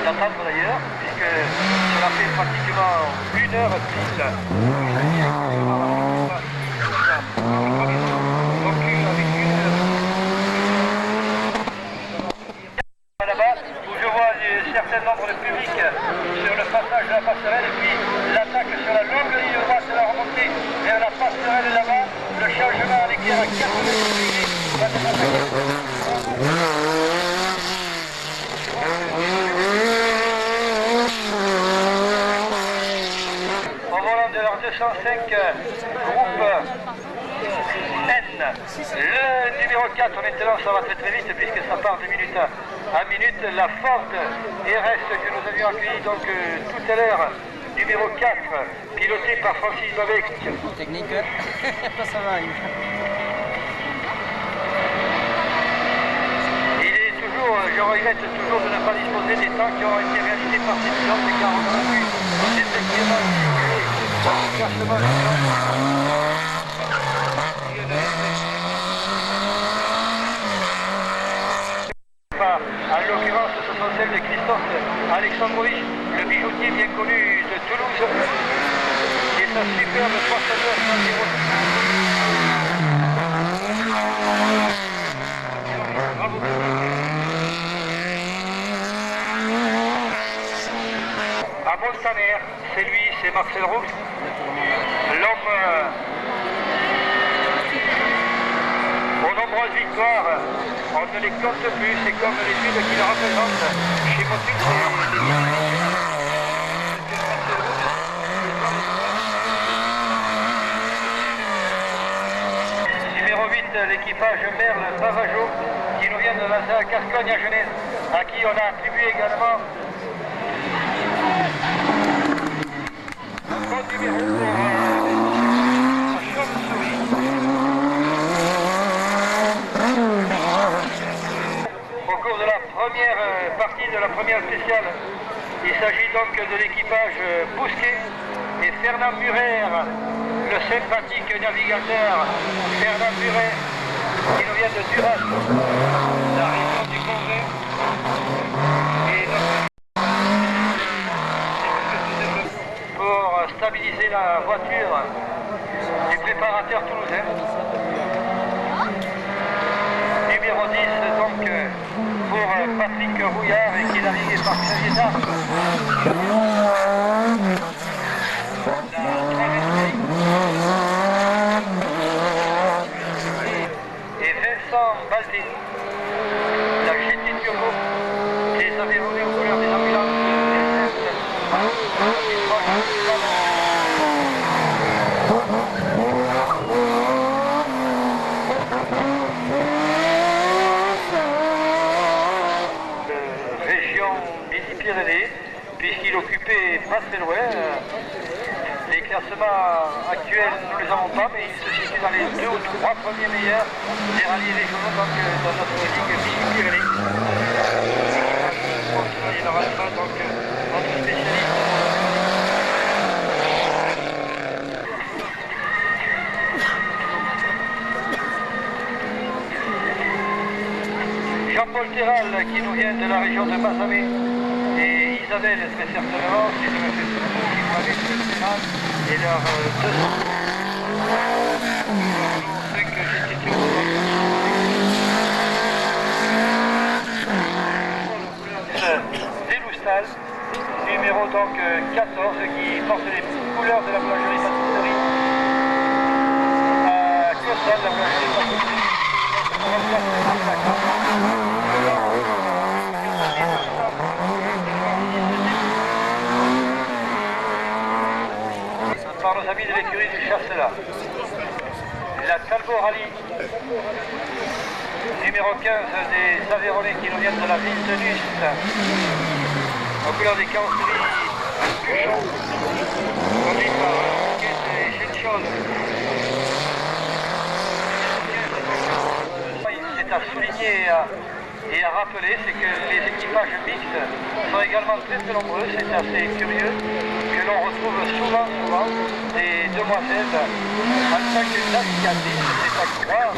d'attendre d'ailleurs, puisque cela fait pratiquement 1 heure pile. Là-bas, où je vois un certain nombre de public sur le passage de la passerelle et puis l'attaque sur la longue ligne droite de la remontée vers la passerelle là-bas, le changement à l'éclair à 4 au volant de leur 205 groupe N. Le numéro 4, maintenant ça va très vite puisque ça part de minute à minute. La Ford RS que nous avions accueillie donc tout à l'heure, numéro 4, piloté par Francis Babek. Technique, ça va. Il est toujours, je regrette toujours de ne pas disposer des temps qui ont été réalisés par ces pilotes car on a vu effectivement en l'occurrence, ce sont celles de Christophe Alexandrovich, le bijoutier bien connu de Toulouse, et sa superbe 309 à Montaner, c'est lui, c'est Marcel Roux, l'homme aux nombreuses victoires. On ne les compte plus, c'est comme l'étude qu'il représente chez Motus. Numéro 8, l'équipage Merle Bavageau, qui nous vient de la Gascogne à Genève, à qui on a attribué également un bon numéro pour Chauve-souris. Au cours de la première partie de la première spéciale, il s'agit donc de l'équipage Bousquet et Fernand Murer, le sympathique navigateur Fernand Murer, qui nous vient de Duras, la région du Congrès. Et pour stabiliser la voiture du préparateur toulousain. Numéro 10, donc, pour Patrick Rouillard et qui est navigué par Xavier Darc. Et Vincent Baldé, la GT Turbo, les Aveyronais aux couleurs des ambulances puisqu'il occupait pas très loin. Les classements actuels, nous ne les avons pas, mais il se situe dans les 2 ou 3 premiers meilleurs des rallyes régionaux donc, dans notre ligue Midi-Pyrénées. Il n'aura pas donc notre spécialiste. Jean-Paul Terral qui nous vient de la région de Mazamet. Et Isabelle, très certainement, si je me fais souvenir, qui m'avait fait le mal, et leur 200. Que j'étais Véloustal, numéro donc 14, qui porte les couleurs de la boulangerie pâtisserie à Cossal, la boulangerie pâtisserie. Par nos amis de l'écurie du Chasselas. La Talbot Rally, numéro 15 des Aveyronais qui nous viennent de la ville de Nice, aux couleurs des carrosseries Buchon, conduit par Roquette et Chenchon. C'est à souligner et à rappeler, c'est que les équipages mixtes sont également très nombreux, c'est assez curieux, que l'on retrouve souvent des demoiselles en tant que navigatrices, c'est à croire.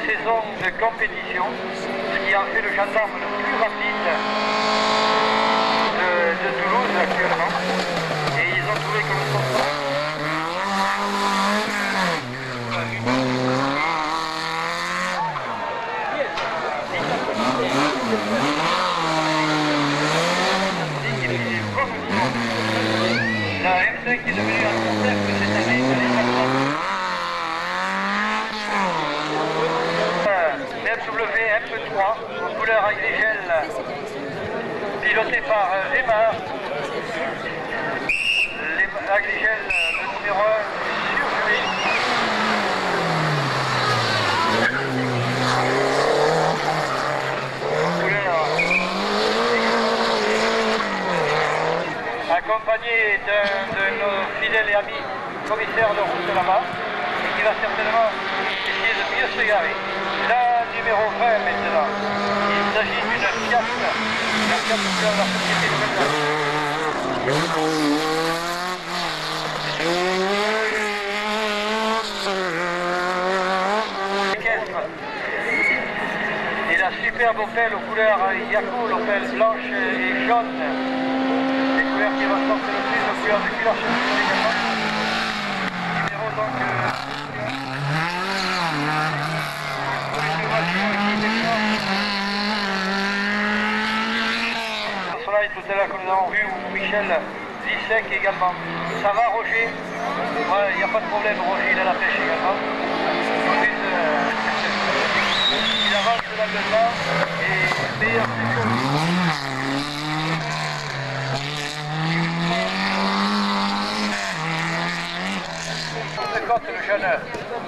saison de compétition, ce qui en fait le gendarme le plus rapide de Toulouse actuellement. Et ils ont trouvé comme sponsor. La M5 est devenue un concept cette année de BMW MP3 aux couleurs agrégel piloté par Aymar. Agrégel le numéro 1 surgelé. Accompagné d'un de nos fidèles et amis commissaires de route là-bas, qui va certainement essayer de mieux se garer. La numéro 20 maintenant, il s'agit d'une Fiat, la Fiat de la société et la superbe Opel aux couleurs Yako, l'Opel blanche et jaune. Qui ressortent le plus aux couleurs de cuir également. Numéro donc personnage tout à l'heure que nous avons vu, ou Michel Zissek également. Ça va Roger? Ouais, il n'y a pas de problème, Roger il a la pêche également. En plus, il avance là dedans et meilleur le jeune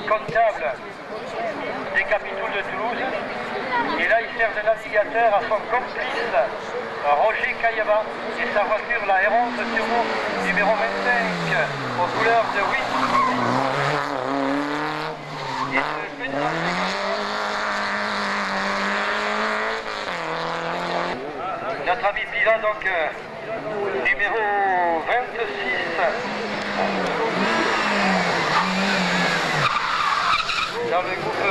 comptable des capitouls de Toulouse. Et là, il sert de navigateur à son complice, Roger Caillaba, et sa voiture, la R11 Turbo numéro 25, aux couleurs de 8. Notre ami pilote, donc, numéro 26. Dans le groupe 1.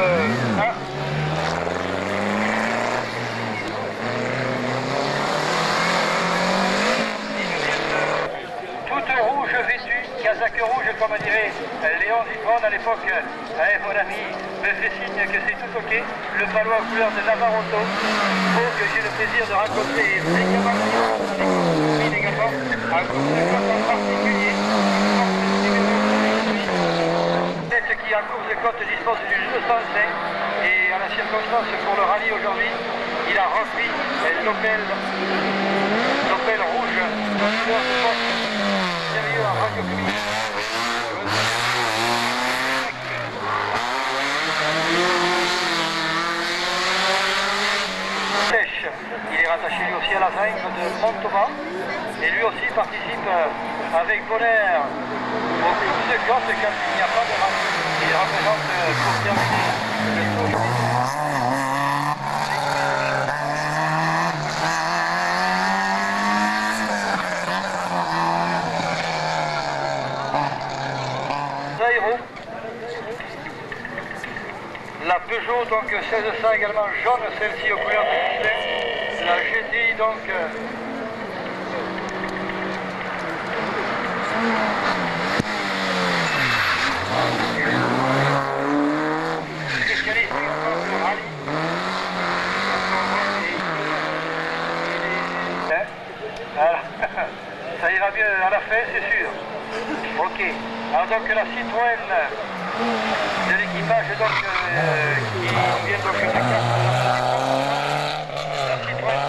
Toute rouge vêtue, casaque rouge comme dirait Léon Zitron à l'époque. Mon ami me fait signe que c'est tout ok. Le palois couleur de Navarroto. Faut que j'ai le plaisir de rencontrer fréquemment également un groupe de côte en particulier. Qui en course de côte dispose d'une 205 et à la circonstance pour le rallye aujourd'hui, il a repris l'Opel rouge dans le couleur de côte sérieux en radio publique. Il est rattaché lui aussi à la vaincre de Montauban et lui aussi participe avec bonheur au course de côte quand il n'y a pas de rallye. Il représente pour terminer le tour. Zairo. La Peugeot donc 1600 également jaune, celle-ci aux couleurs de Disney. La GTI donc ça ira mieux à la fin, c'est sûr. Ok. Alors donc la Citroën de l'équipage donc qui vient donc de la Citroën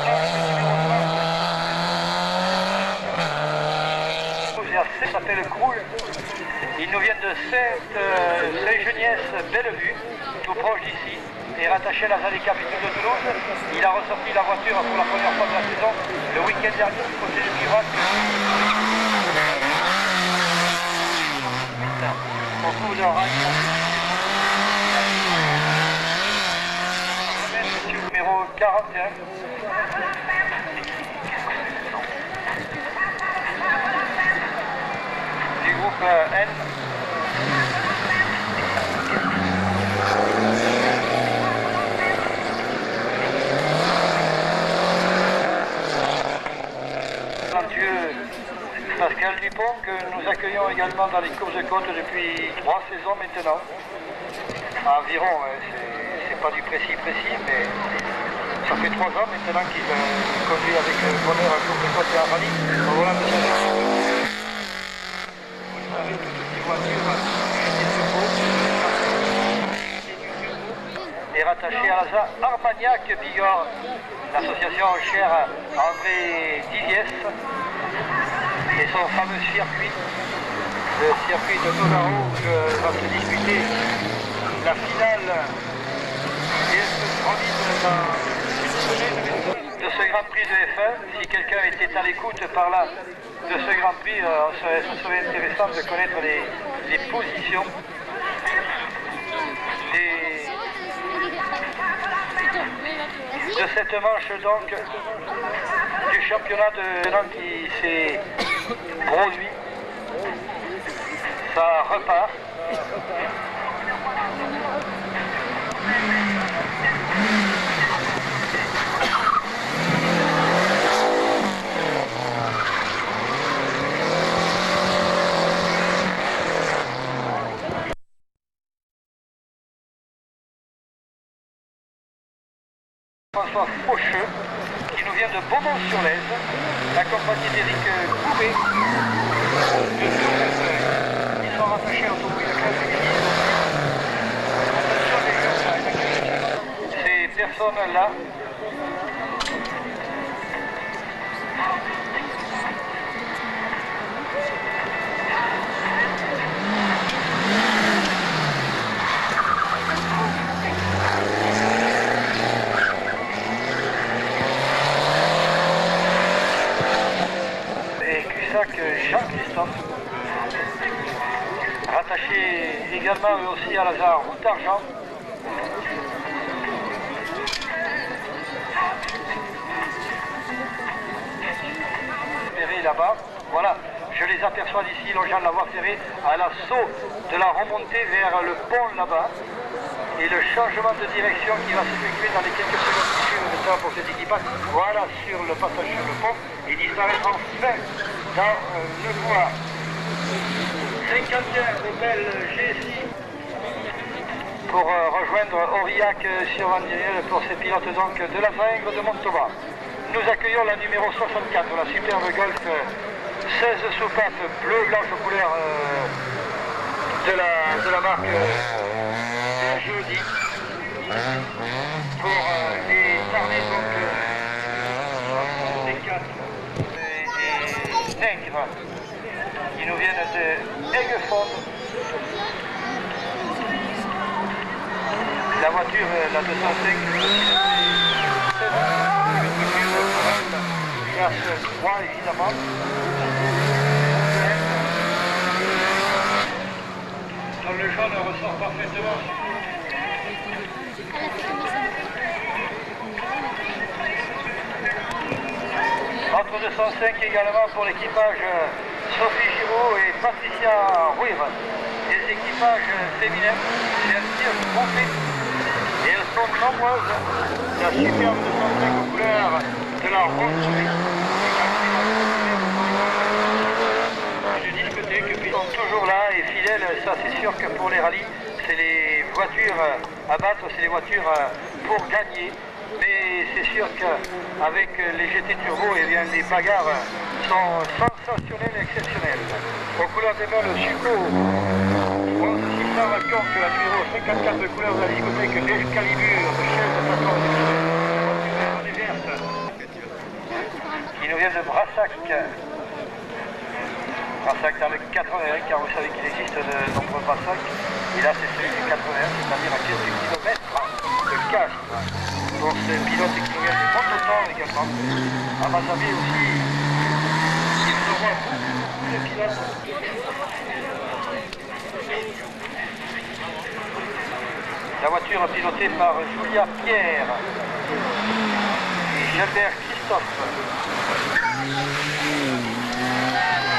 ça s'appelle Croul. Ils nous viennent de Saint-Geniès-Bellevue, tout proche d'ici, et rattaché à la salle des capitouls de Toulouse. Il a ressorti la voiture pour la première fois de la saison le week-end dernier du côté de Bivac. Au coup de rail. Numéro 41. Du groupe N. Michel Dupont, que nous accueillons également dans les courses de côte depuis 3 saisons maintenant. Environ, c'est pas du précis, mais ça fait 3 ans maintenant qu'il conduit avec bonheur un course de côte et un rallye au volant de sa voiture, est rattaché à la Armagnac Bigorre, l'association chère à André Didiès et son fameux circuit, le circuit de Nogaro, où va se disputer la finale de ce Grand Prix de F1. Si quelqu'un était à l'écoute par là de ce Grand Prix, ce serait intéressant de connaître les positions de cette manche donc du championnat de Nantes qui s'est produit. Ça repart. François Faucheux, qui nous vient de Beaumont-sur-Lèze, accompagné d'Éric Courbet. Ils sont rattachés à l'automobile de classe de ces personnes-là Jean-Christophe, rattaché également eux aussi à Lazare Route d'Argent. Là-bas, voilà, je les aperçois d'ici, longeant la voie ferrée, à l'assaut de la remontée vers le pont là-bas. Et le changement de direction qui va s'effectuer dans les quelques secondes qui suivent le temps pour cet équipage, voilà, sur le passage sur le pont, et disparaître enfin dans le bois. 51 de belle G6 pour rejoindre Aurillac sur Vandiniel pour ces pilotes donc de la Vingre de Montauban. Nous accueillons la numéro 64, la superbe Golf 16 soupapes bleu, blanche aux couleurs de la marque Jeudi. Pour les Tarnais, donc des 4 et Nègre, qui nous viennent de Aiguefond. La voiture, la 205, classe 3 évidemment. Donc le jaune ressort parfaitement. Entre 205 également pour l'équipage Sophie Giraud et Patricia Rouire. Les équipages féminins, c'est un tir complet. Et elles sont nombreuses. La superbe 205 aux couleurs de la rose. Du discothèque, puis ils sont toujours là et fidèles. Ça, c'est sûr que pour les rallyes, c'est les voitures à battre, c'est les voitures pour gagner. Mais c'est sûr qu'avec les GT Turbo, eh bien, les bagarres sont sensationnelles et exceptionnelles. Aux couleurs des mains, le Suco 11600 Valcon, que la numéro 54 de couleur de la discothèque, l'Excalibur de chaise de plateforme qui nous vient de Brassac. Brassac dans le 81, car vous savez qu'il existe de nombreux Brassac. Et là, c'est celui du 81, c'est-à-dire à quelques kilomètres de Castres. Pour ce pilote qui nous vient de Montauban également. À Mazamet aussi, il nous envoie beaucoup de pilotes. La voiture pilotée par Julia Pierre et Gilbert Christophe.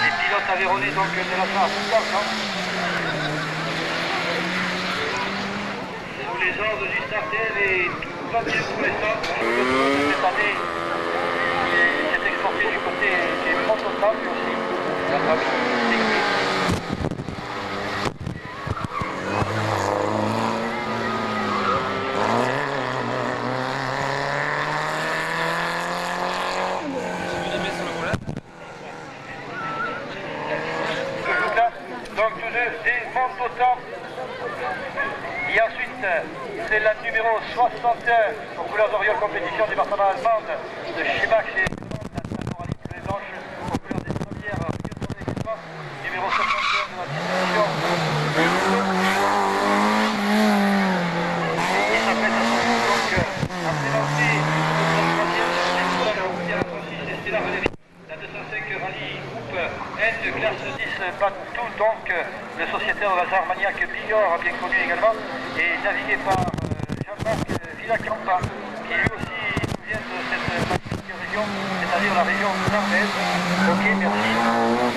Les pilotes aveyronnais donc de la phare d'argent. Sous les ordres du starter et tout va bien pour l'instant. Cette année, il s'est exporté du côté des Montauban aussi. la famille Séculier. Donc tous deux démontent autant. Et ensuite, c'est la numéro 61 aux couleurs d'Oriol compétition département allemande de Schebach et la moralité bleu et blanche aux couleurs des premières numéro 61 de la distinction. Et il s'appelle à son tour donc à présenter la troisième, c'est la Valérie. La 205 rallye groupe N de classe 10 Batou, donc le sociétaire au hasard maniaque Bigorre, bien connu également, et navigué par Jean-Marc Villacampa, qui lui aussi nous vient de cette magnifique région, c'est-à-dire la région nantaise. Ok, merci.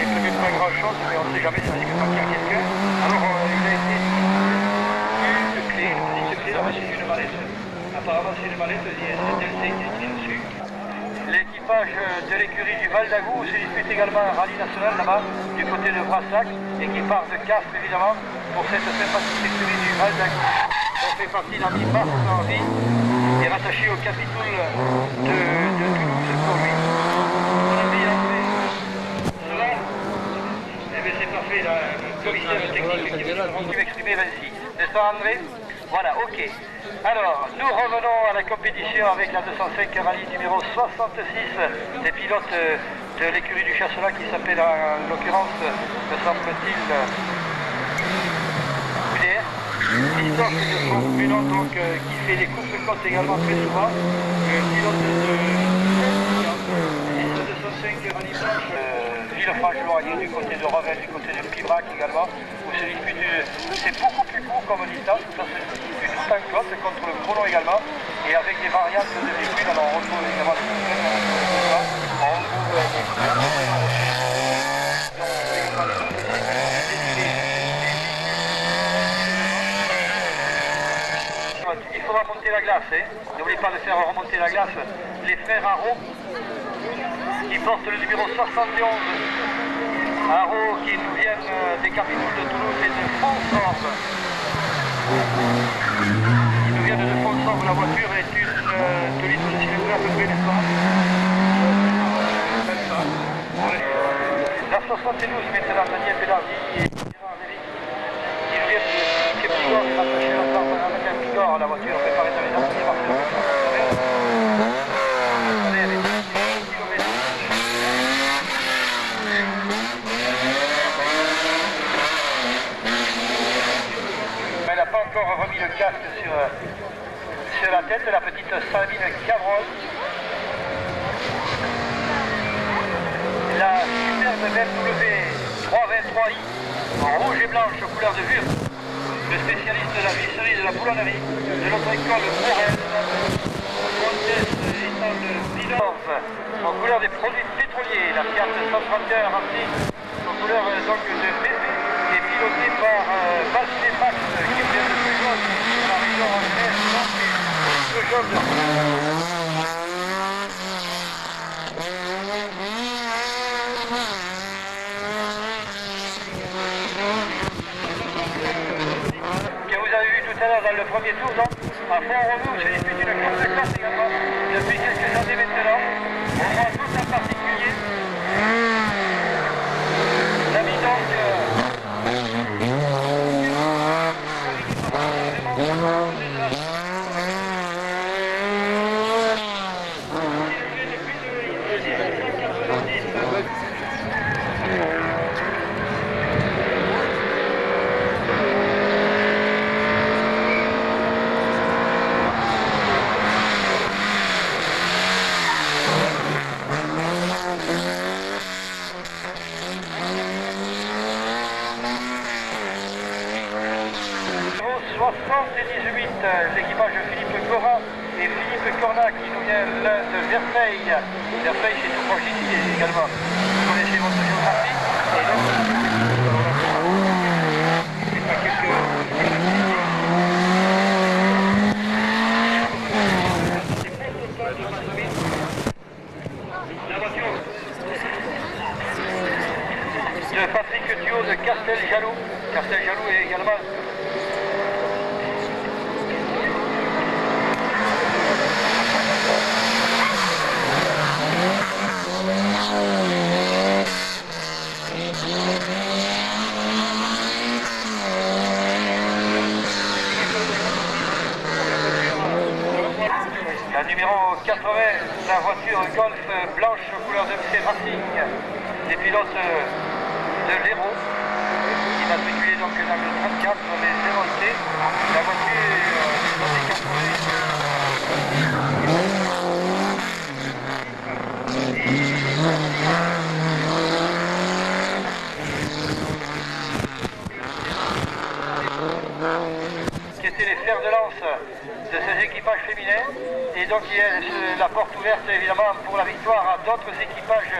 Il ne fait pas grand-chose, mais on ne sait jamais, ça risque de partir quelqu'un. Alors, il a été une clé, une petite clé, là-bas c'est une mallette. Apparemment c'est une mallette, c'est elle qui est dessus. L'équipage de l'écurie du Val d'Agou se dispute également un rallye national là-bas, du côté de Brassac, et qui part de Castres évidemment, pour cette sympathique écurie du Val d'Agou. On fait partie de l'ami Marc Henry, et rattaché au capitole de Toulouse pour lui. On a bien fait cela. Eh bien c'est parfait, là, le commissaire technique qui m'exprimait Vinci. N'est-ce pas André? Voilà, ok. Alors, nous revenons à la compétition avec la 205 rallye numéro 66 des pilotes de l'écurie du Chasselas qui s'appelle en l'occurrence, me semble-t-il, UDR. Christophe de Fontenay, donc qui fait les courses-côtes également très souvent. Pilote de 205 rallye blanche. Villefranche-Laurier du côté de Revel, du côté de Pibrac également, où se dispute, c'est beaucoup plus court comme distance, ça se dispute tout en côte contre le chrono également, et avec des variantes de véhicules, alors on retrouve également le il faudra monter la glace, hein. N'oubliez pas de faire remonter la glace, les frères Haro, qui portent le numéro 71. Haro qui nous viennent des capitouls de Toulouse et de Fonsorbe. Qui nous viennent de Fonsorbe. La voiture est une 2 litres de cylindre à peu près, n'est-ce pas? La 72 maintenant, Daniel Bélardi et Gérard Lévy, qui nous viennent de Pigorre et rattachés à Pigorre. La voiture préparée dans les ateliers Marseille. Encore remis le casque sur la tête de la petite Sabine Cabrol. La superbe BMW 323i en rouge et blanche aux couleurs de Vure, le spécialiste de la visserie de la boulonnerie de notre école Morel, Comtesse étant le bilan en couleur des produits pétroliers, la Fiat 131 remplie en couleur donc de BP et piloté par Basset Max qui vient de Peugeot, la région anglaise, Peugeot de... Que vous avez vu tout à l'heure dans le premier tour, donc, à Font-Romeu, c'est une course de classe également, depuis quelques années maintenant. On voit tout en particulier. L'ami donc... l'équipage Philippe Gorin et Philippe Cornac qui nous vient l'un de Vermeil. Vermeil c'est tout proche ici également. Vous connaissez votre géographie. Et donc, la voiture Patrick Thuot de Casteljaloux. Casteljaloux est également la numéro 80, la voiture Golf blanche couleur de MC Racing, des pilotes de l'Hérault, immatriculé donc dans le 34, les 0T, la voiture des années 80. Qui étaient les fers de lance de ces équipages féminins, et donc il y a la porte ouverte évidemment pour la victoire à d'autres équipages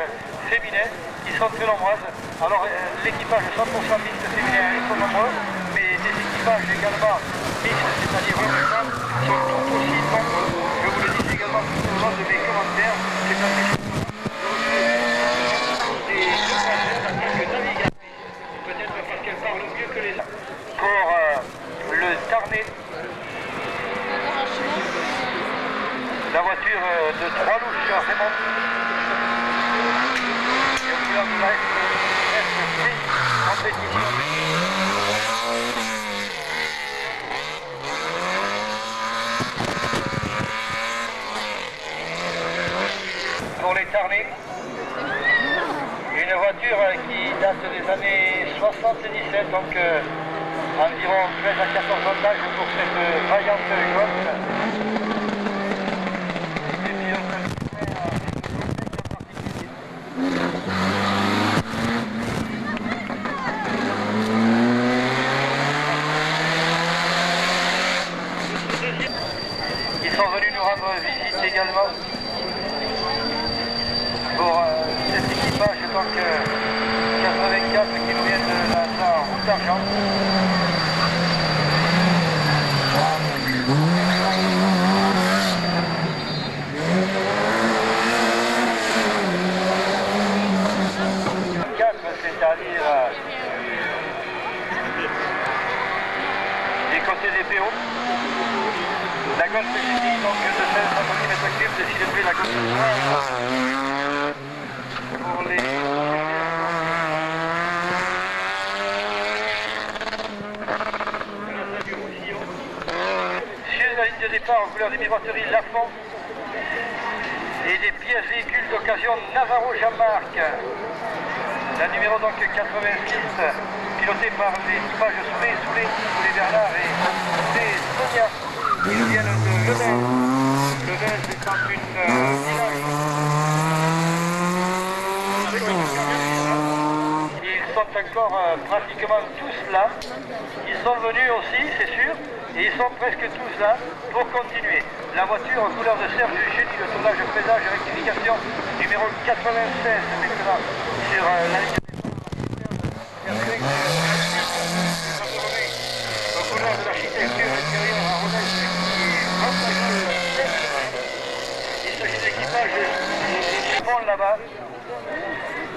féminins qui sont très nombreuses. Alors l'équipage 100% mixte féminin, ils sont nombreux, mais des équipages également mixtes, c'est-à-dire femmes, sont tout aussi nombreux. Je vous le dis également tout au long de mes commentaires, c'est un des statistiques navigatrices, peut-être parce qu'elles parlent mieux que les autres. Pour le Tarnais, la voiture de Trois-Louches Raymond, et au couleur de la SC compétition. Pour les Tarnais, une voiture qui date des années 77, donc environ 13 à 14 ans d'âge pour cette vaillante jaune. Ils sont venus nous rendre visite également pour cet équipage, donc 84 qui nous vient de la route d'argent. C'est-à-dire du côté des PO. La Golf GT, donc de 16 cm3 de célébrer la Golf pour les... Sur la ligne de départ en couleur des miroiteries Lafont et des pièces véhicules d'occasion Navarro Jean-Marc. La numéro donc 86, pilotée par l'équipage Soulé Bernard et Sonia, qui nous viennent de Levin. Levin, c'est dans une village. Ils sont encore pratiquement tous là. Ils sont venus aussi, c'est sûr, et ils sont presque tous là pour continuer. La voiture couleur de Serge Génie, le tournage présage rectification numéro 96 maintenant sur la ligne aux couleurs de l'architecture intérieure à Rodez qui est avantageuse. Il s'agit de l'équipage du pont là-bas,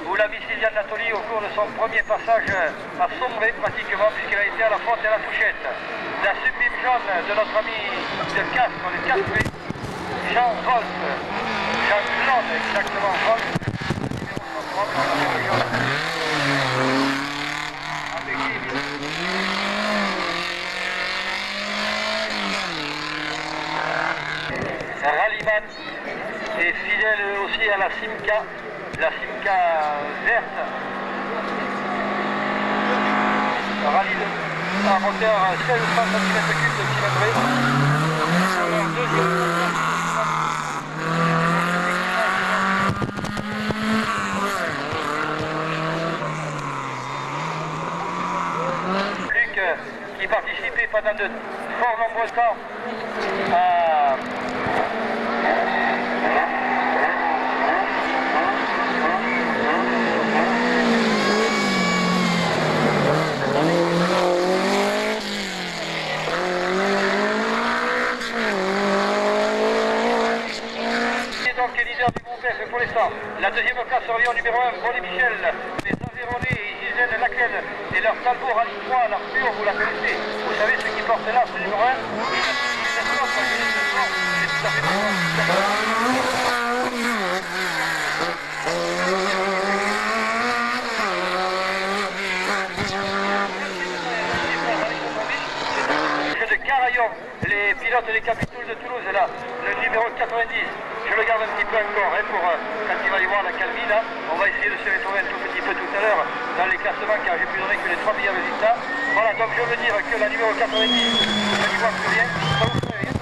où la Missiliane Nathalie, au cours de son premier passage, a sombré pratiquement puisqu'elle a été à la faute et à la touchette. La sublime jaune de notre ami de Castres, le Castré, Jean Volt, Jean-Claude exactement Volt, Rallyman est fidèle aussi à la Simca verte. Rallye un moteur 16 cm3 de cylindrée. Luc qui participait pendant de fort nombreux temps à donc leader du groupe F pour l'instant. La deuxième place sur Lyon numéro 1, Bonnet Michel, les Environnés, Gisèle vous la connaissez. Vous savez ce qui porte là, c'est le numéro 1. De Carayon, les pilotes des Capitouls de Toulouse, là, le numéro 90, je le garde un petit peu encore, hein, pour quand il va y voir la calmie, là, on va essayer de se retrouver un tout petit peu tout à l'heure dans les classements, car j'ai pu donner que les 3 meilleurs résultats. Voilà, donc je veux dire que la numéro 90, je n'y vois plus rien, ça vous fait rien.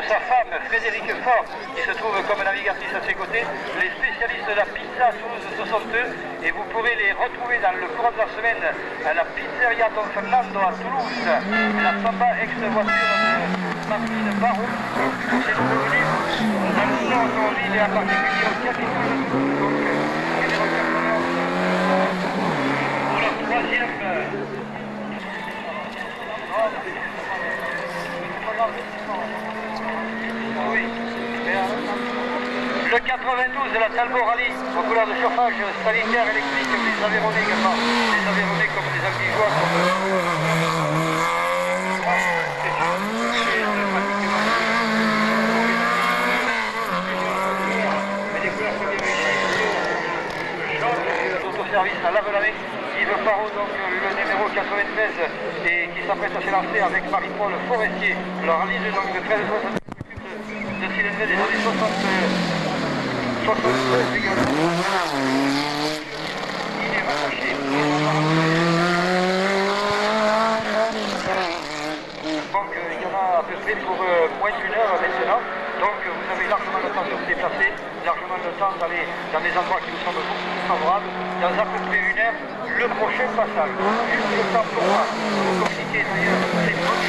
Sa femme, Frédéric Fort, qui se trouve comme navigatrice à ses côtés, les spécialistes de la pizza Toulouse 62, et vous pourrez les retrouver dans le courant de la semaine à la pizzeria Don Fernando à Toulouse, la Samba ex-voiture de Martine Barrault, pour ses nouveaux venus, dans le sport automobile et en particulier au Capitole de Toulouse, donc numéro 91, pour la troisième. Oui. Le 92 de la Talbot Rallye, aux couleurs de chauffage sanitaire électrique, les Aveyronais également. Les Aveyronais comme les Albigeois, autoservice à Lavelanet, Yves Parot, donc le numéro 93, et qui s'apprête à s'élancer avec Marie-Paul Forestier. Le rallye de 13,60 de cylindrée des années 76 également. Il est rattaché. Donc il y en a à peu près pour moins d'une heure maintenant. Donc vous avez largement le temps de vous déplacer, largement le temps d'aller dans des endroits qui vous semblent beaucoup plus favorables. Dans à peu près une heure, le prochain passage. Juste le temps pour moi de vous communiquer d'ailleurs les bonnes.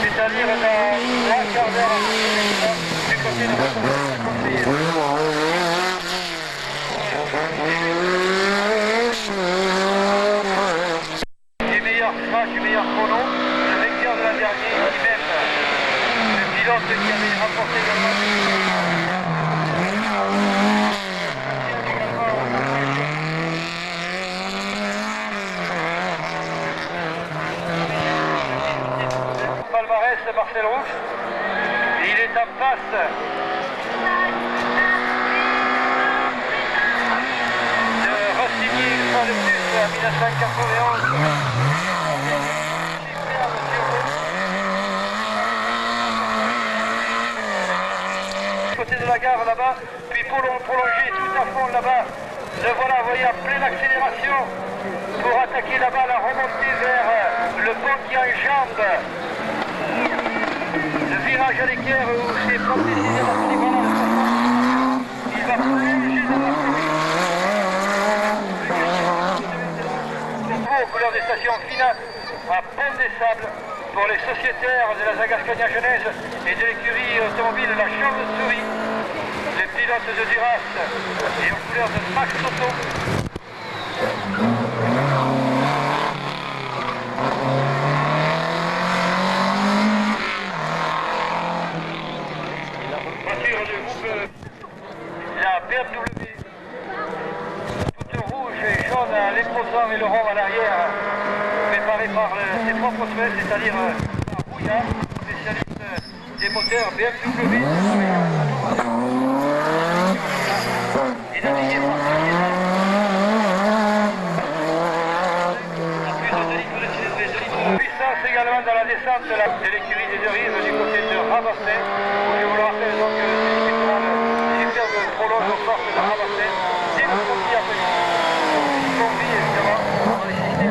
C'est-à-dire dans 3 quarts d'heure du côté de votre conseiller. Les meilleurs crash, les meilleurs chronos, le vainqueur de la dernière, lui-même, le pilote qui avait remporté également. Marcel Rouge, il est en passe de re-signer une fois de plus en 1991. Côté de la gare là-bas, puis pour prolonger tout à fond là-bas, le voilà, vous voyez, en pleine accélération pour attaquer là-bas la remontée vers le pont qui enjambe le virage à l'équerre où c'est pas décidé dans il va plonger dans la commune. Aux couleurs des stations finales à Pont des Sables pour les sociétaires de la Zagascagna Genèse et de l'écurie automobile La Chauve-Souris, les pilotes de Duras et aux couleurs de Max Soto. La BMW, toute rouge et jaune, l'écrasant et le rond à l'arrière, préparé par ses propres semelles, c'est-à-dire la Rouillard, spécialiste des moteurs BMW. Et navigué par plus de 2 litres de cylindrée, 2 litres de puissance également dans la descente de l'écurie des Deux Rives du côté de Rabassin, où je vous le rappelle donc prolonge aux portes de Rabassin, c'est le combi à venir. Combi évidemment, on va les citer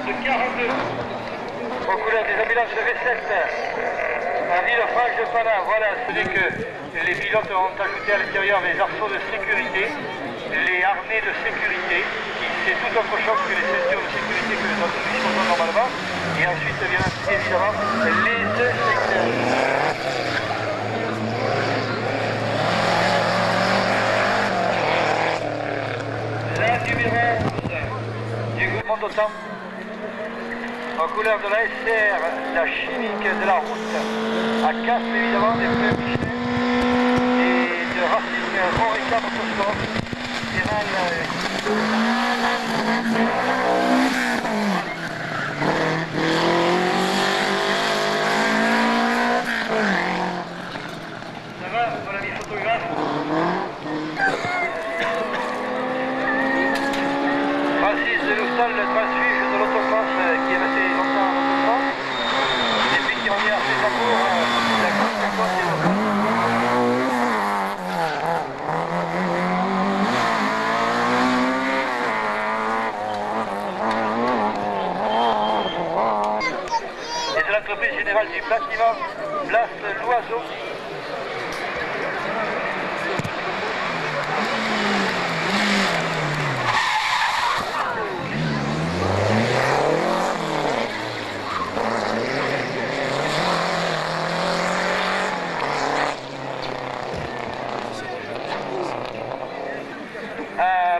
le 42 aux couleurs des ambulances V7 à Villefranche de Panat. Voilà voilà, ce n'est que les pilotes ont ajouté à l'intérieur les arceaux de sécurité, les harnais de sécurité, qui c'est tout autre chose que les ceintures de sécurité que les autres disposons normalement. Et ensuite, bien évidemment, les inspecteurs. La numéro 11 du groupe Mondotan, en couleur de la SR, la chimique de la route, à Castres évidemment, des pneus Michelin et de Racing Oreca Motorsport. Ça va, mon ami photographe? Francis de Loustal, le transfuge de l'autocross qui est resté longtemps en autocross et puis qui revient à ses amours de la course et l'autocross. Et de l'entreprise générale du bâtiment, place Loiseau.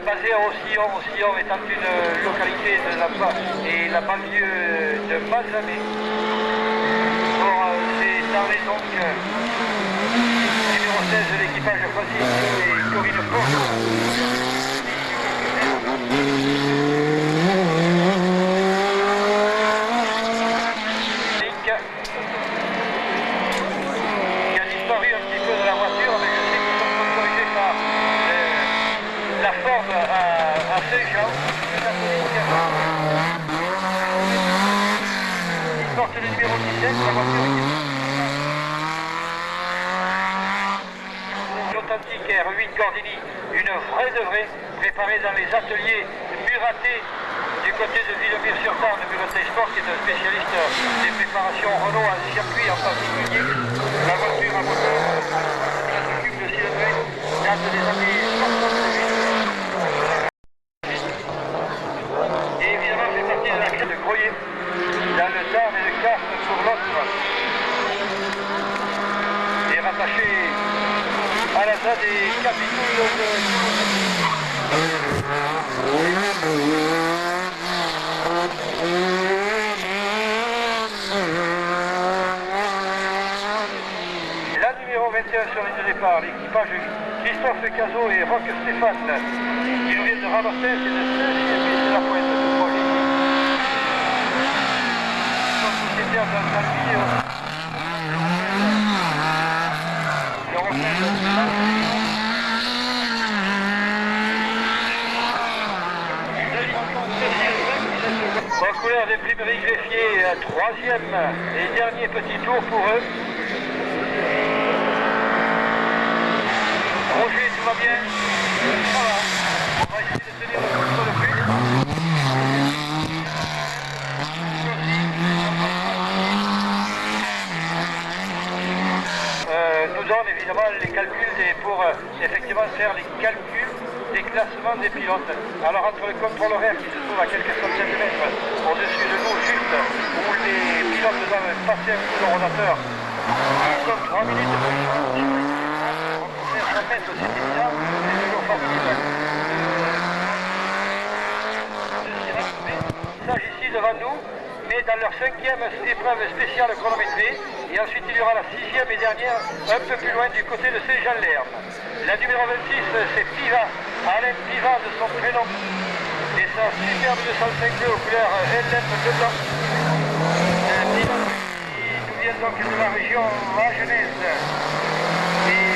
Basé à Roussillon, Roussillon étant une localité de la banlieue de Mazamet. C'est dans les donc numéro 16 de l'équipage Francis et Corinne Porte. Qui a disparu un petit peu de la voiture, mais je sais qu'ils sont sponsorisés par la Ford à Saint-Jean. Il porte le numéro 17, la voiture authentique R8 Gordini, une vraie de vraie, préparée dans les ateliers Muraté du côté de Villemire-sur-Tarn, Muraté Sport, qui est un spécialiste des préparations Renault en circuit en particulier. La voiture à moteur, la s'occupe de cylindrée, date des années 68. Et évidemment, fait partie de la clé de Groyer, dans le Tarn et le Castres pour l'autre. Et rattaché à la ZAD des capitouls de... La numéro 21 sur ligne de départ, l'équipage Christophe Cazot et Roch Stéphane, qui nous viennent de Rabassès et de Saint-Gilles de la Pointe de projet. Sociétaire d'Antalya. En couleur des primeries greffiers, troisième et dernier petit tour pour eux. Roger, tout va bien? Ça va. On va essayer de tenir le contrôle le plus. Nous donne évidemment les calculs pour effectivement faire les calculs des classements des pilotes. Alors entre le contrôle horaire qui se trouve à quelques centaines de mètres au-dessus de nous, juste où les pilotes doivent passer un coup de rotateur, ils sont 3 minutes de plus. On peut faire 100 mètres, c'est évident, c'est toujours facile. Ils s'agit ici devant nous, mais dans leur 5e épreuve spéciale chronométrée. Et ensuite il y aura la 6e et dernière un peu plus loin du côté de Saint-Jean-l'Herbe. La numéro 26 c'est Piva, Alain Piva de son prénom. Et sa superbe 205 aux couleurs LM de blanc. Piva qui nous vient donc de la région Agenèse. Et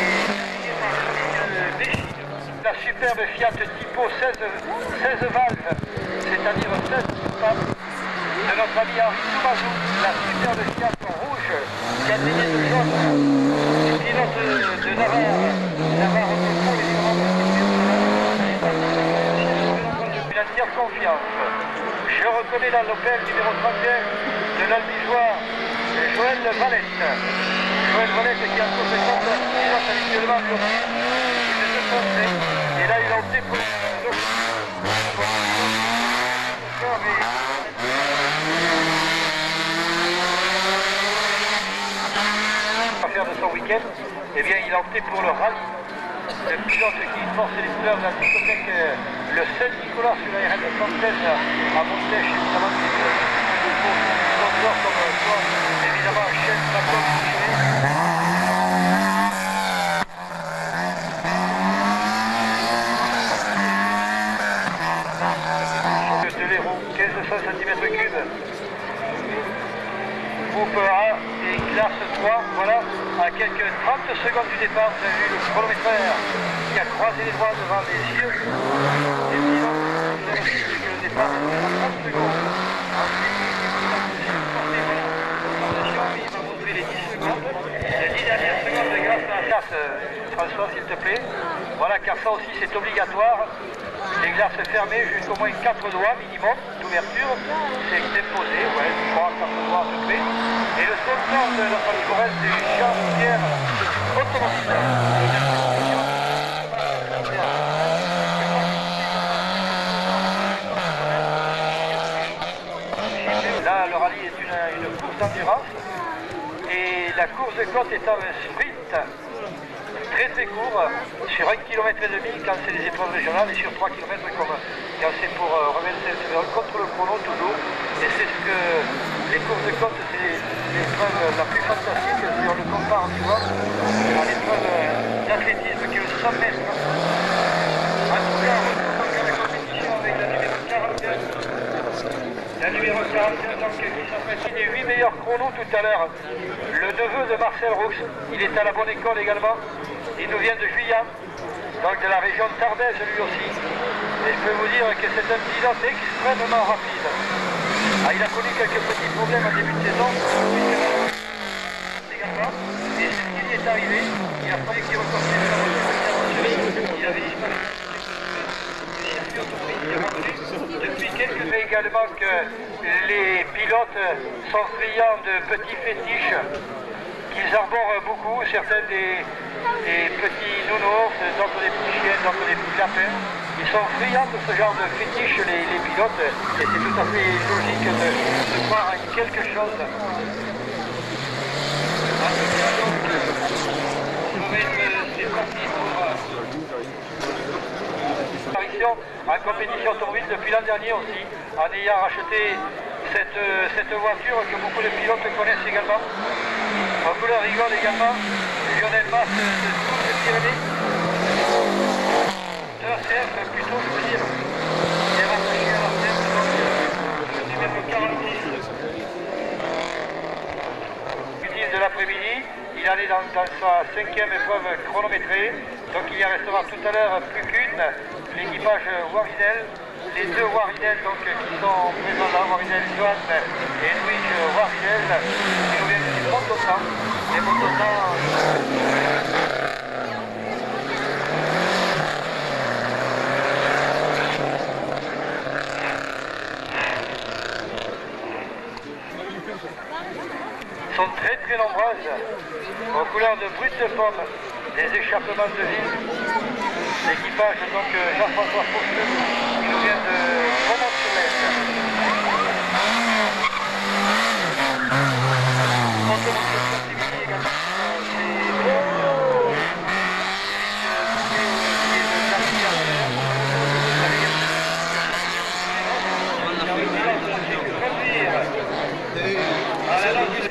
la superbe Fiat Tipo 16 valves, c'est-à-dire 16 femmes. De notre ami Henri Toumazou, la superbe Fiat rouge qui a gagné de jaune, les pilotes de Navarre Autopro, une entière confiance. Je reconnais dans l'Opel numéro 31 de l'Albigeois Joël Valette. Joël Rolette qui est en course de compte, pilote habituellement lui aussi. Il se concentrait. Et là, il a opté pour faire de son week-end, eh bien il a opté pour le rallye. Le pilote qui porte les couleurs de la discothèque le Saint-Nicolas sur la RN 116 à Montèche, évidemment des sponsors comme toi, évidemment Shell, Macron, de l'Hérault, 1500 cm3. Groupe A et classe 3, voilà, à quelques 30 secondes du départ, vous avez vu le chronomètre qui a croisé les doigts devant les yeux. Et puis, vous avez vu que le départ est à 30 secondes. Ensuite, il va montrer les 10 secondes, les 10 dernières secondes grâce à la carte, François, s'il te plaît. Voilà, car ça aussi c'est obligatoire. Les glaces fermées jusqu'au moins 4 doigts minimum d'ouverture, c'est imposé, ouais, 3-4 doigts à peu près. Et le sponsor de la famille Corrèze, c'est Jean-Pierre Automobile. Là, le rallye est une course d'endurance et la course de côte est un sprint très court, sur 1,5 km quand c'est les épreuves régionales et sur 3 km comme quand c'est pour remettre contre le chrono toujours. Et c'est ce que les courses de côte, c'est l'épreuve la plus fantastique si on le compare tu vois, à l'épreuve d'athlétisme qui est le 100 mètres. En tout cas, on reprend la compétition avec la numéro 41. La numéro 41 donc, qui s'apprécie des 8 meilleurs chronos tout à l'heure. Le neveu de Marcel Roux, il est à la bonne école également. Il nous vient de Juillan, donc de la région de Tarbes lui aussi. Et je peux vous dire que c'est un pilote extrêmement rapide. Ah, il a connu quelques petits problèmes en début de saison. Également. Et c'est ce qui lui est arrivé. Il a fallu qu'il reconstruise la voiture. Il avait disparu. Depuis quelques années également que les pilotes sont friands de petits fétiches qu'ils arborent beaucoup, certains des petits nounours, d'autres des petits chiens, d'autres des petits lapins. Ils sont friands de ce genre de fétiche, les pilotes, et c'est tout à fait logique de croire en quelque chose. En tout cas, donc, c'est parti pour apparition en compétition automobile depuis l'an dernier aussi, en ayant racheté cette voiture que beaucoup de pilotes connaissent également. En couleur rigole également, Lionel Mas de Tours des Pyrénées. De RCF plutôt, je veux dire. Il est rattaché à RCF, donc le numéro 46. De l'après-midi, il allait dans sa 5e épreuve chronométrée, donc il y restera tout à l'heure plus qu'une, l'équipage Waridel, les deux Waridel donc, qui sont présents là, Waridel Johan et Louis Waridel, qui nous viennent du Montautan. Les Montautan sont très nombreuses, aux couleurs de brut de pomme, des échappements de ville. L'équipage donc Jean-François Faucheux qui nous vient de Romans-sur-Lesse.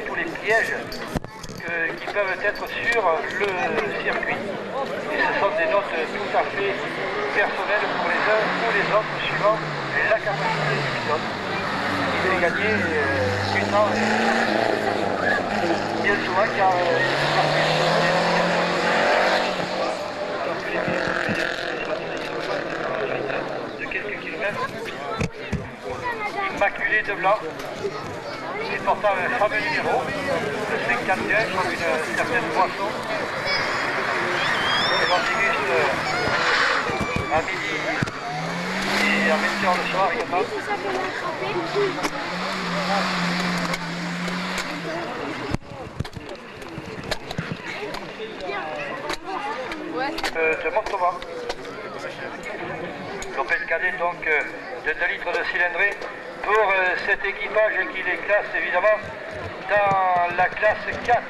Pour les pièges qui peuvent être sur le circuit. Et ce sont des notes tout à fait personnelles pour les uns ou les autres suivant la capacité du pilote. Il fait gagner du temps bien souvent car de quelques kilomètres immaculé de blanc. Et portant un fameux numéro, le 51, comme une certaine boisson. Et l'on déguste à midi et à 20h le soir également. de Montauban. L'Opel Kadett donc de 2 litres de cylindrée pour cet équipage qui les classe évidemment dans la classe 4.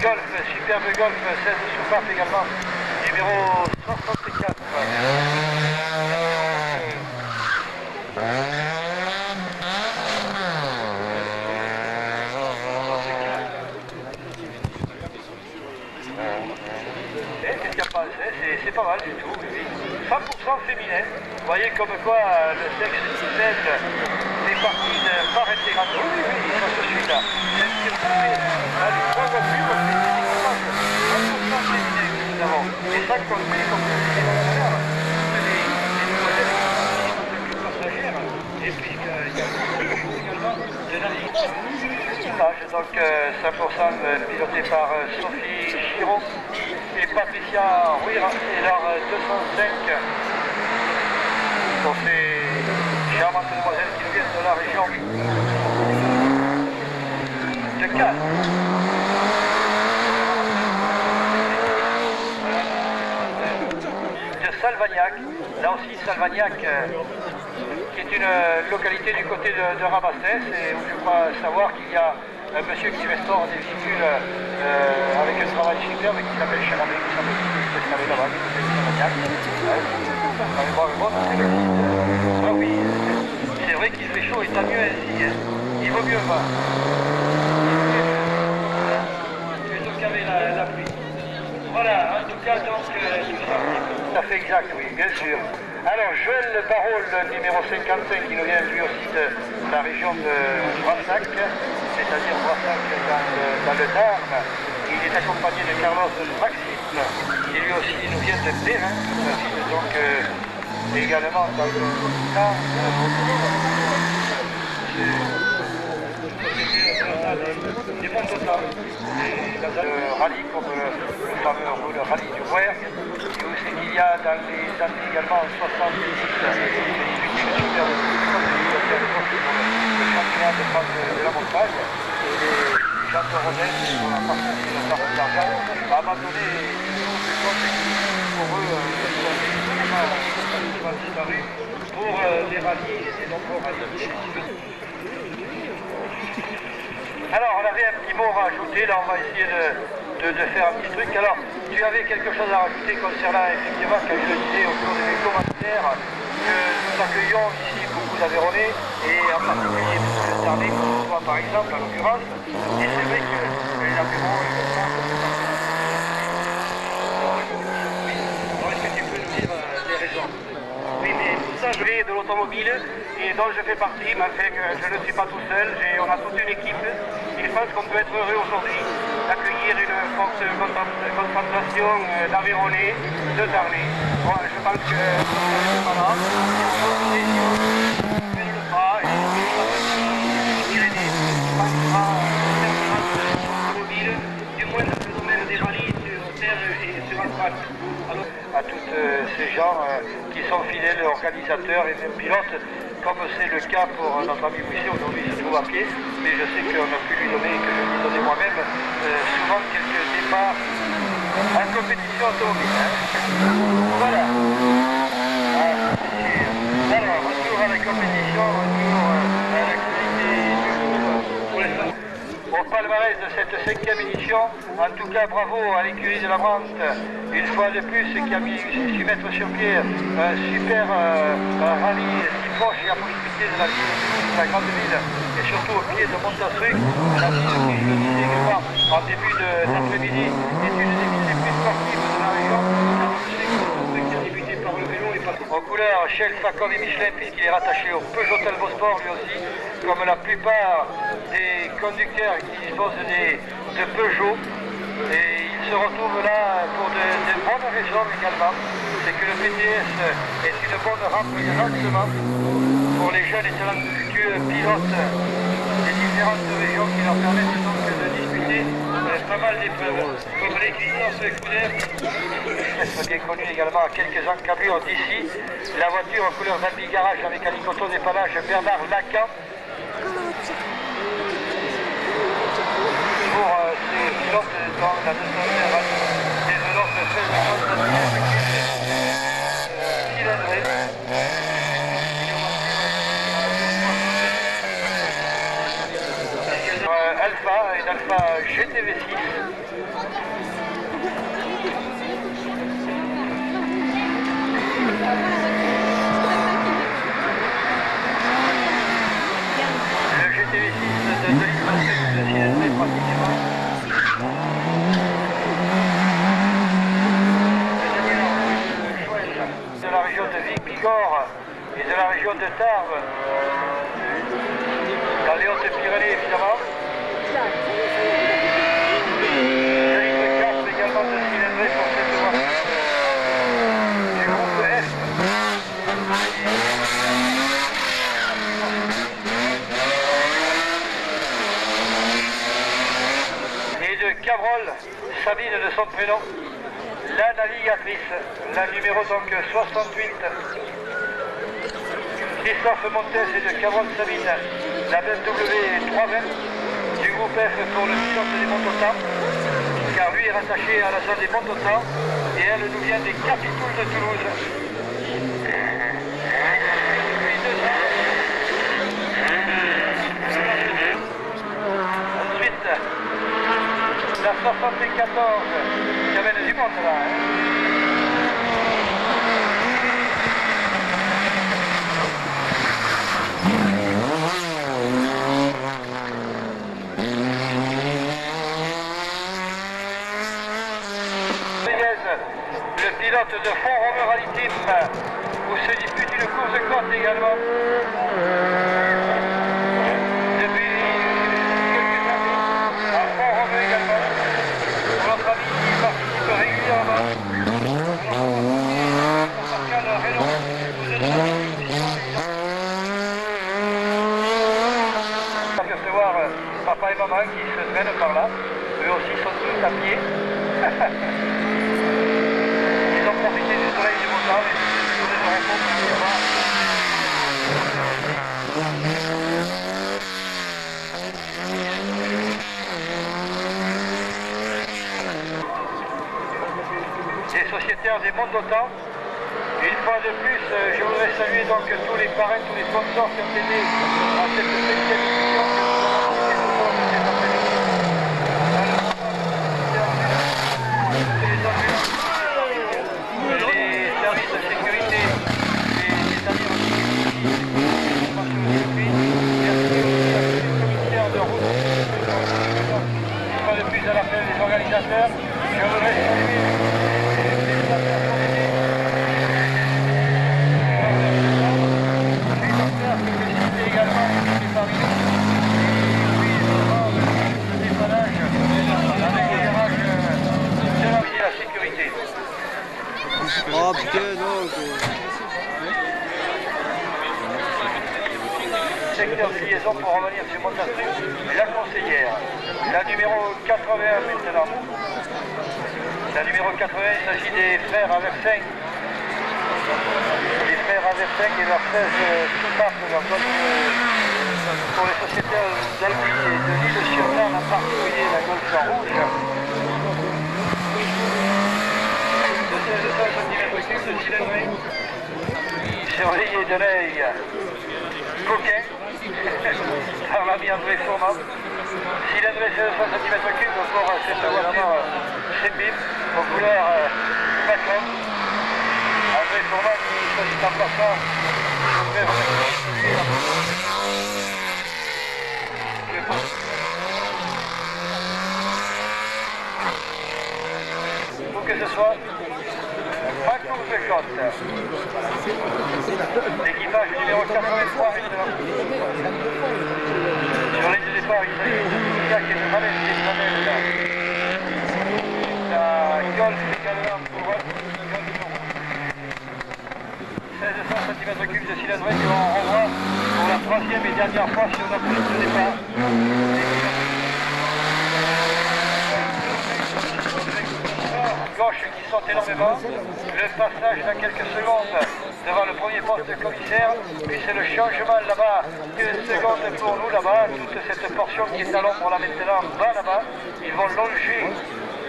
Golf, superbe Golf, 16 soupapes également, numéro 64. C'est pas mal du tout, oui. 100% féminin. Vous voyez comme quoi le sexe faible fait partie de part intégrante. Oui, oui, ça se suit là. C'est ce que vous faites. Les 3 voitures, c'est des équipages 100% féminins que nous avons. Et ça qu'on fait, comme vous le disiez tout à l'heure, les demoiselles qui sont plus passagères. Et puis il y a également de navigation. Donc 100% piloté par Sophie Giraud et Patricia Ruira, et leur 205 pour ces charmantes demoiselles qui viennent de la région de Cannes. De Salvagnac, là aussi Salvagnac qui est une localité du côté de Rabastès, et où je crois savoir qu'il y a un monsieur qui restaure des véhicules avec un travail superbe qui s'appelle Chalamé, qui s'appelle installé là-bas, ah oui, c'est vrai qu'il fait chaud et tant mieux ainsi, hein. Il vaut mieux pas. Plutôt qu'avec la pluie. Voilà, en tout cas, donc, tout à fait exact, oui, bien sûr. Alors, Joël Barrault, numéro 55, qui nous vient lui aussi de la région de Brassac, c'est-à-dire Brassac dans le Tarn. Il est accompagné de Carlos Maxime, qui lui aussi nous vient de Bérin, donc également dans le Tarn. Du monde total. Le rallye comme le fameux rallye du Rouergue, et où c'est qu'il y a dans les années également 70 le championnat de France de la montagne, et les gens de Rodin pour la partie de la partie d'argent a abandonné pour eux pour les rallyes et des nombreux rallyes. Alors, on avait un petit mot à rajouter, là on va essayer de faire un petit truc. Alors, tu avais quelque chose à rajouter concernant, effectivement, quand je le disais au cours de mes commentaires, que nous accueillons ici beaucoup d'Aveyronais, et en particulier le Tarnais, comme toi par exemple, en l'occurrence. Et c'est vrai que les Aveyronais, est-ce que tu peux nous dire les raisons? Oui, mais tout ça, je vais de l'automobile et dont je fais partie, mais fait que je ne suis pas tout seul, on a toute une équipe. Et je pense qu'on peut être heureux aujourd'hui d'accueillir une forte concentration d'Aveyronais, de Tarnais. Bon, je pense que voilà, le pas et automobile, du moins dans le domaine des rallyes sur terre et sur asphalte. Alors, à tous ces gens qui sont fidèles organisateurs et même pilotes, comme c'est le cas pour notre ami Boucher, aujourd'hui il se trouve à pied, mais je sais qu'on a pu lui donner, que je lui ai donné moi-même, souvent quelques départs en compétition automobile. Hein. Voilà. Alors, retour à la compétition, retour à l'activité du jour pour les femmes. Au palmarès de cette 5e édition, en tout cas bravo à l'écurie de la Brante, une fois de plus qui a su mettre sur pied un super rallye si proche et à proximité de la grande ville, et surtout au pied de Montastruc, la ville qui, je le disais également en début d'après-midi, est une des villes les plus sportives de la région. Qui a débuté par le vélo et par en couleur Shell, Facom et Michelin, puisqu'il est rattaché au Peugeot Talbot Sport lui aussi, comme la plupart des conducteurs qui disposent de Peugeot. Et il se retrouve là pour de bonnes raisons également. C'est que le PTS est une bonne rampe de lancement pour les jeunes et talentueux pilotes des différentes régions qui leur permettent donc de disputer pas mal d'épreuves, comme l'existence scolaire, bien connu également à quelques encablures d'ici, la voiture en couleur d'Albi Garage avec un licoton dépannage Bernard Lacan. Pour ces pilotes dans la 200 des velours de 16 GTV6. Le GTV6 de 2 litres de cylindrée pratiquement. De la région de Vic-Bigorre et de la région de Tarbes, dans les Hautes-Pyrénées évidemment. Le 4 également de cylindrée pour cette voiture du groupe F. Et de Cabrol, Sabine de son prénom, la navigatrice, la numéro donc 68. Christophe Montes et de Cabrol Sabine, la BMW 320 du groupe F pour le pilote des Montotans, car lui est rattaché à la zone des Montotans et elle nous vient des Capitouls de Toulouse. Ensuite, la 74, il y avait du monde là. Le pilote de Font Romeu Rally Team, où se dispute une course de côte également. Depuis quelques années, à Font Romeu également. Pour notre ami qui participe régulièrement. Pascal Rénaud, vous êtes on va apercevoir papa et maman qui se traînent par là. Eux aussi sont tous à pied. Profiter du soleil du beau temps et de nos rencontres des sociétaires des Montotans. Une fois de plus, je voudrais saluer donc tous les parrains, tous les sponsors qui ont aidé à cette 7e édition que nous avons organisée ce soir de cet après-midi. De sécurité et des amis aussi commissaire de route une fois de plus à l'appel des organisateurs. Je voudrais saluer également les paris le dépannage avec l'éclairage de la vie et la sécurité. Oh putain, non. Secteur de liaison pour revenir sur Montastruc, la conseillère. La numéro 81 maintenant. La numéro 80, il s'agit des frères Aversin. Les frères Aversin et leurs 16 sous-parts, leur golf pour les sociétaires d'Albi et de l'île-sur-Marne, en particulier la Golf rouge. De cylindrée, surveillé de l'œil coquin par l'ami André Fourman. Cylindrée 700 cm3 pour cette voiture Sebim aux couleurs Macron. André Fourman qui choisit en passant, je voudrais remercier lui. Pour que ce soit pas course de côte. L'équipage numéro 83 maintenant. Sur les deux départs, il s'agit de Jacques et de Valette et de la Golf également pour 1600 cm3 de cylindrée que l'on revoit pour la troisième et dernière fois sur notre liste de départ. Gauche qui sont énormément, le passage dans quelques secondes devant le premier poste de commissaire, puis c'est le changement là-bas, une seconde pour nous là-bas, toute cette portion qui est à l'ombre là maintenant, bas là-bas, ils vont longer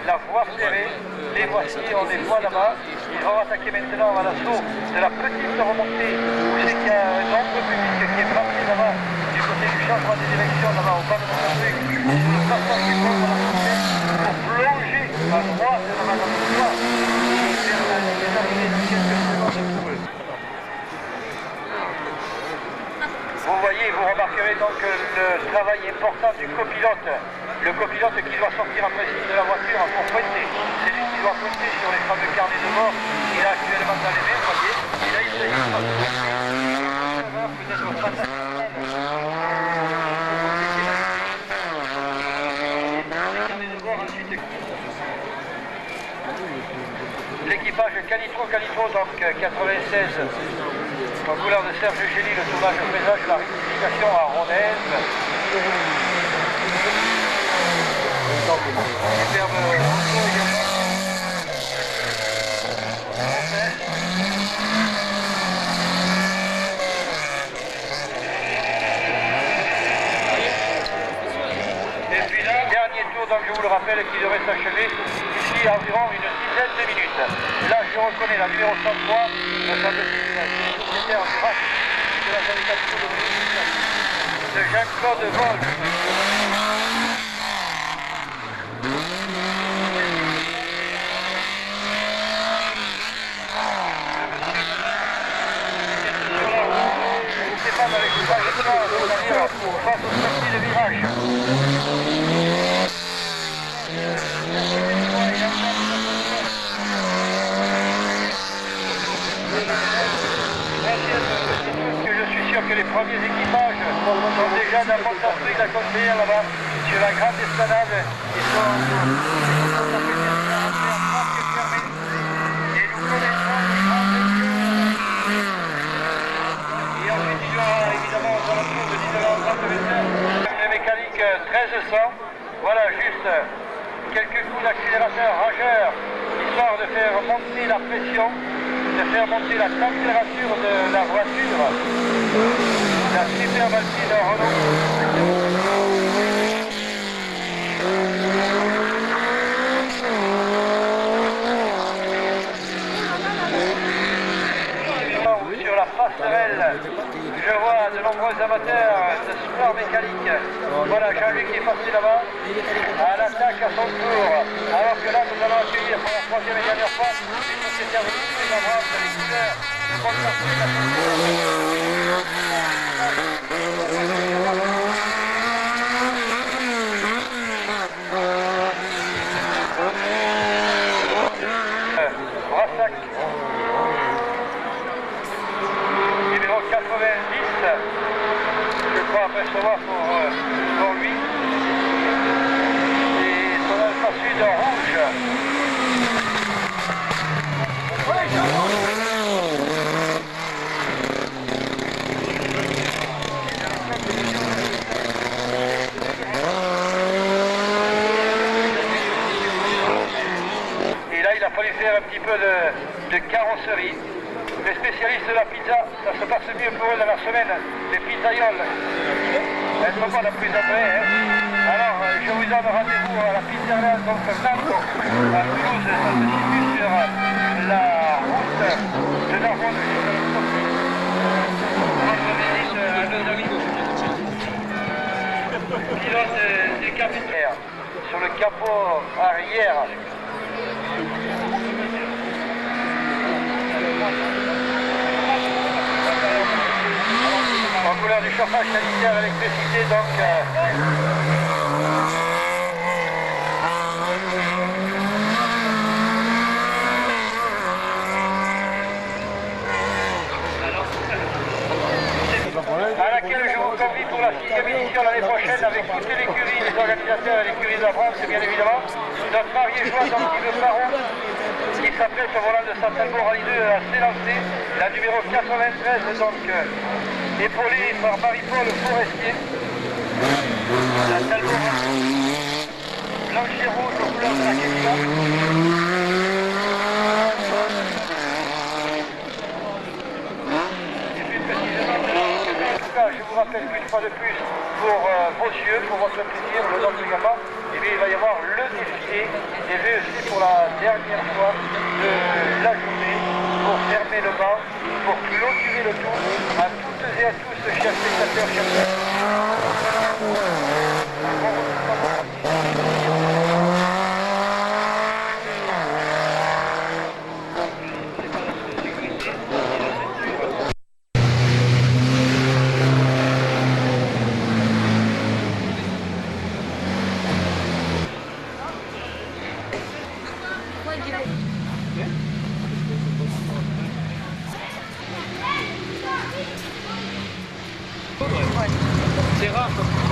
la voie ferrée, les voici, on les voit là-bas, ils vont attaquer maintenant à l'assaut de la petite remontée, où c'est qu'il y a un nombre public qui est parti là-bas, du côté profiter du changement de direction là-bas au bas de Montpellier, le passage du pont de la Fontaine, pour plonger à droite de la Fontaine. C'est arrivé dans quelques secondes pour eux. Vous voyez, vous remarquerez donc le travail important du copilote. Le copilote qui doit sortir en principe de la voiture pour pointer. C'est lui qui doit pointer sur les fameux carnets de bord qu'il a actuellement dans les mains, vous voyez. Et là, il s'agit de peut-être pas l'équipage Calitro, donc 96, en couleur de Serge Gély, le tournage présage la rectification à Rodez. Superbe auto également. Et puis là, dernier tour, donc je vous le rappelle, qui devrait s'achever ici à environ une dizaine de minutes. Là, je reconnais la numéro 103, me semble-t-il, la sociétaire du RAC de la fabrication de Jean-Claude Wolf. Dans l'équipage, c'est-à-dire face aux sorties de virage. Je suis sûr que les premiers équipages sont déjà dans Montpellier, la Côte-Pierre là-bas, sur la grande esplanade. Ils sont fermés. Et nous connaissons le grand et ensuite il y aura évidemment aux alentours de 19h30. Les mécaniques 1300, voilà juste quelques coups d'accélérateur rageur, histoire de faire monter la pression, de faire monter la température de la voiture. La superbe Alpine Renault. Sur la passerelle, je vois de nombreux amateurs de sport mécanique. Voilà Jean-Luc qui est passé là-bas, à l'attaque à son tour. Alors que là, nous allons accueillir pour la troisième et dernière fois une société avec toutes les avances, les couleurs, le contraste de la Brassac. Numéro 90, je crois apercevoir pour lui, et son Alpha Sud rouge. Et là, il a fallu faire un petit peu de carrosserie. Les spécialistes de la pizza, ça se passe mieux pour eux dans la semaine. Les pizzaioles, elles ne sont pas la plus après. Hein. Alors, je vous donne rendez-vous à la pizzeria, donc Nantes, à Toulouse. Ça se situe sur la route de Narbonne. Rendre visite à nos amis. Pilote des capitaires sur le capot arrière. En couleur du chauffage sanitaire électricité, donc à laquelle je vous convie pour la 6e édition l'année prochaine avec toutes les écuries, les organisateurs et l'écurie de la France, bien évidemment. Notre ariégeois, donc Yves Baron, qui s'appelait au volant de Santalbo Rallye 2 à s'élancer, la numéro 93, donc épaulé par Marie-Paul Forestier. La Talbot blanche et rouge aux couleurs de la question. Et puis précisément, en tout cas, je vous rappelle qu'une fois de plus, pour vos yeux, pour votre plaisir, le donne également, et bien, il va y avoir le défilé des VEC pour la dernière fois de la journée. pour fermer le banc, pour clôturer le tour. À toutes et à tous, chers spectateurs, chers C'est rare.